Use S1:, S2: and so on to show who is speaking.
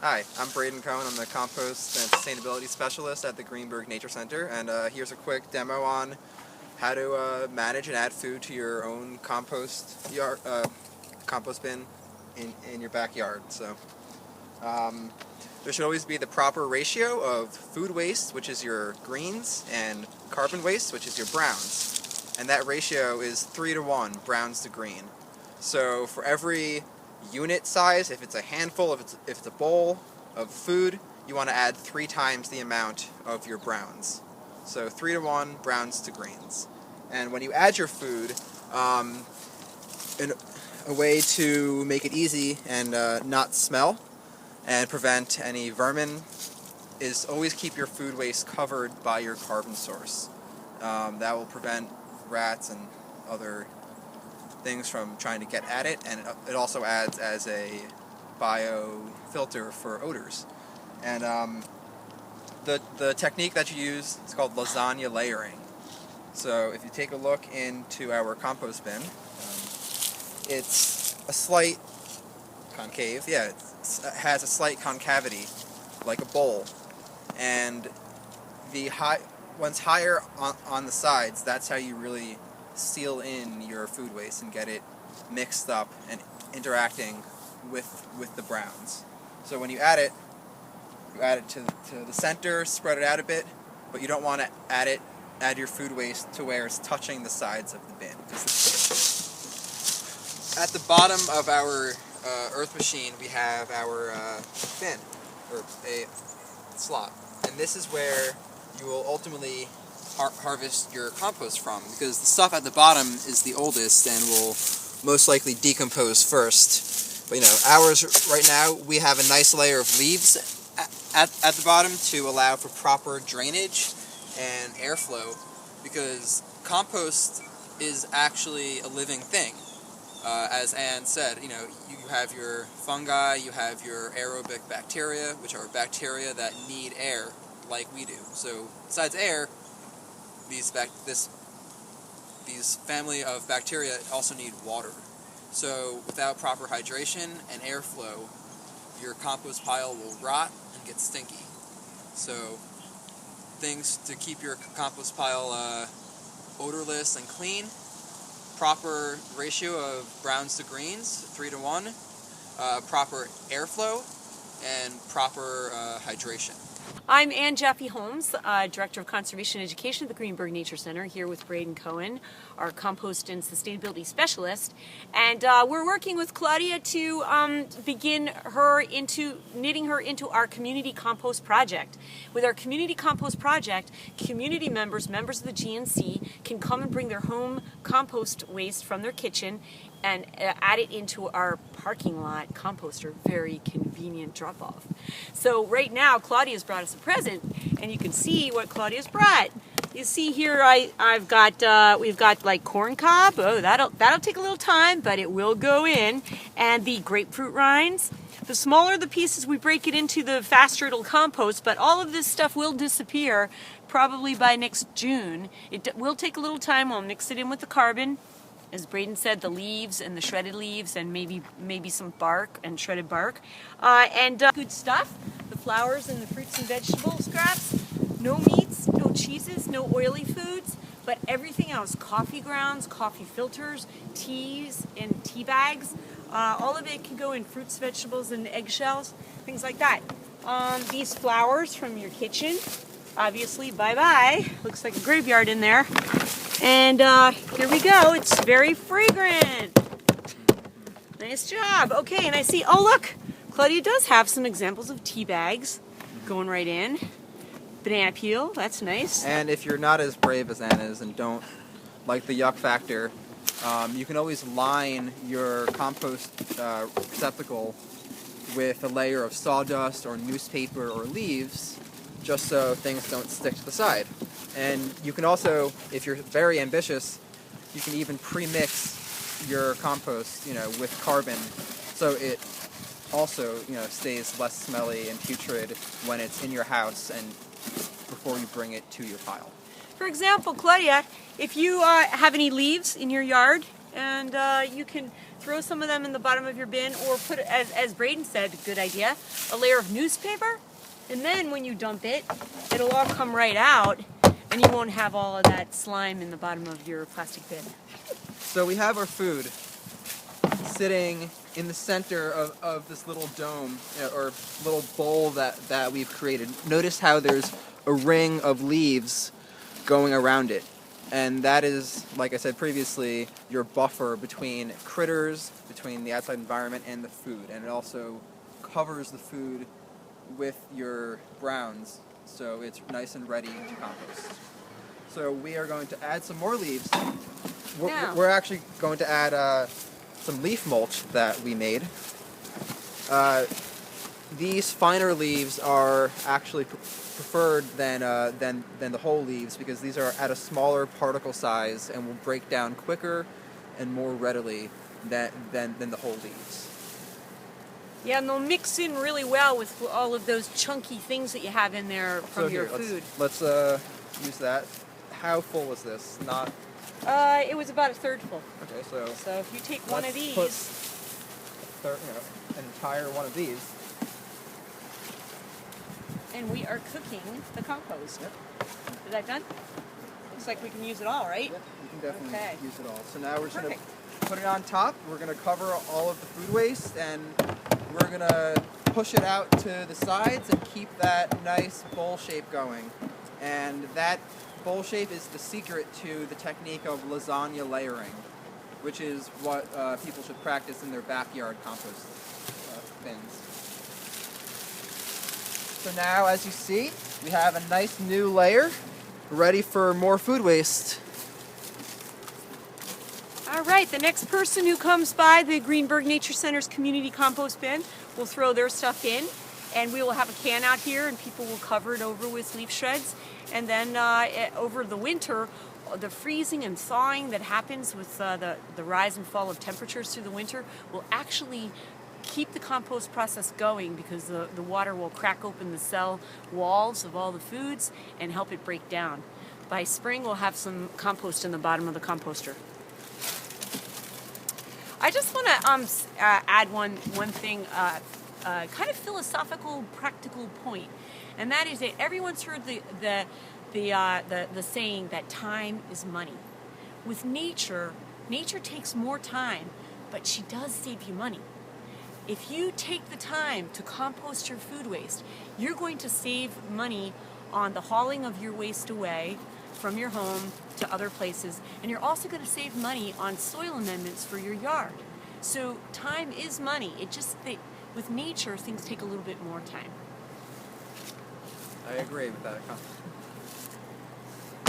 S1: Hi, I'm Braden Cohen. I'm the Compost and Sustainability Specialist at the Greenburgh Nature Center, and here's a quick demo on how to manage and add food to your own compost bin in your backyard. So there should always be the proper ratio of food waste, which is your greens, and carbon waste, which is your browns. And that ratio is 3:1, browns to green. So for every unit size, if it's a handful, if it's a bowl of food, you want to add 3 times the amount of your browns. So 3:1, browns to greens. And when you add your food, a way to make it easy and not smell and prevent any vermin is always keep your food waste covered by your carbon source. That will prevent rats and other things from trying to get at it, and it also adds as a biofilter for odors. And the technique that you use is called lasagna layering. So if you take a look into our compost bin, it's a slight concave, it has a slight concavity like a bowl, and once higher on the sides, that's how you really seal in your food waste and get it mixed up and interacting with the browns. So when you add it to the center, spread it out a bit, but you don't want to add your food waste to where it's touching the sides of the bin. At the bottom of our earth machine, we have our bin, or a slot, and this is where you will ultimately harvest your compost from, because the stuff at the bottom is the oldest and will most likely decompose first. But ours right now, we have a nice layer of leaves at the bottom to allow for proper drainage and airflow, because compost is actually a living thing. As Anne said, you have your fungi, you have your aerobic bacteria, which are bacteria that need air like we do. So besides air, these family of bacteria also need water. So without proper hydration and airflow, your compost pile will rot and get stinky. So things to keep your compost pile odorless and clean: proper ratio of browns to greens, 3:1, proper airflow, and proper hydration.
S2: I'm Ann Jaffe Holmes, Director of Conservation Education at the Greenburgh Nature Center, here with Braden Cohen, our Compost and Sustainability Specialist. And we're working with Claudia to begin knitting her into our Community Compost Project. With our Community Compost Project, community members of the GNC, can come and bring their home compost waste from their kitchen and add it into our parking lot composter. Very convenient drop-off. So right now, Claudia's brought us a present, and you can see what Claudia's brought. You see here, we've got like corn cob. Oh, that'll take a little time, but it will go in. And the grapefruit rinds. The smaller the pieces we break it into, the faster it'll compost. But all of this stuff will disappear probably by next June. It will take a little time. We'll mix it in with the carbon. As Braden said, the leaves and the shredded leaves, and maybe some bark and shredded bark, and good stuff. The flowers and the fruits and vegetable scraps. No meats, no cheeses, no oily foods, but everything else: coffee grounds, coffee filters, teas, and tea bags. All of it can go in fruits, vegetables, and eggshells, things like that. These flowers from your kitchen, obviously, bye-bye. Looks like a graveyard in there. And here we go. It's very fragrant. Nice job. Okay, and I see, oh look, Claudia does have some examples of tea bags going right in. Banana peel, that's nice.
S1: And if you're not as brave as Anne is and don't like the yuck factor, you can always line your compost receptacle with a layer of sawdust or newspaper or leaves, just so things don't stick to the side. And you can also, if you're very ambitious, you can even pre-mix your compost, with carbon, so it also, stays less smelly and putrid when it's in your house and before you bring it to your pile.
S2: For example, Claudia, if you have any leaves in your yard, and you can throw some of them in the bottom of your bin, or put, as Braden said, good idea, a layer of newspaper. And then when you dump it, it'll all come right out, and you won't have all of that slime in the bottom of your plastic bin.
S1: So we have our food sitting in the center of this little dome, or little bowl that we've created. Notice how there's a ring of leaves going around it. And that is, like I said previously, your buffer between critters, between the outside environment and the food. And it also covers the food with your browns, so it's nice and ready to compost. So we are going to add some more leaves. We're actually going to add some leaf mulch that we made. These finer leaves are actually preferred than the whole leaves, because these are at a smaller particle size and will break down quicker and more readily than the whole leaves.
S2: Yeah, and they'll mix in really well with all of those chunky things that you have in there from your food.
S1: Let's use that. How full is this? Not.
S2: It was about a third full.
S1: Okay, so
S2: if you take one of these,
S1: put an entire one of these.
S2: and we are cooking the compost.
S1: Yep.
S2: Is that done? Looks like we can use it all, right?
S1: Yep, you can definitely
S2: Okay.
S1: use it all. So now we're just going
S2: Perfect.
S1: to put it on top. We're going to cover all of the food waste, and we're going to push it out to the sides and keep that nice bowl shape going. And that bowl shape is the secret to the technique of lasagna layering, which is what people should practice in their backyard compost bins. So now, as you see, we have a nice new layer ready for more food waste.
S2: All right, the next person who comes by the Greenburgh Nature Center's community compost bin will throw their stuff in, and we will have a can out here, and people will cover it over with leaf shreds. And then over the winter, the freezing and thawing that happens with the rise and fall of temperatures through the winter will actually keep the compost process going, because the water will crack open the cell walls of all the foods and help it break down. By spring, we'll have some compost in the bottom of the composter. I just want to add one thing, kind of philosophical, practical point, and that is that everyone's heard the saying that time is money. With nature takes more time, but she does save you money. If you take the time to compost your food waste, you're going to save money on the hauling of your waste away from your home to other places, and you're also going to save money on soil amendments for your yard. So time is money. It just that with nature, things take a little bit more time.
S1: I agree with that.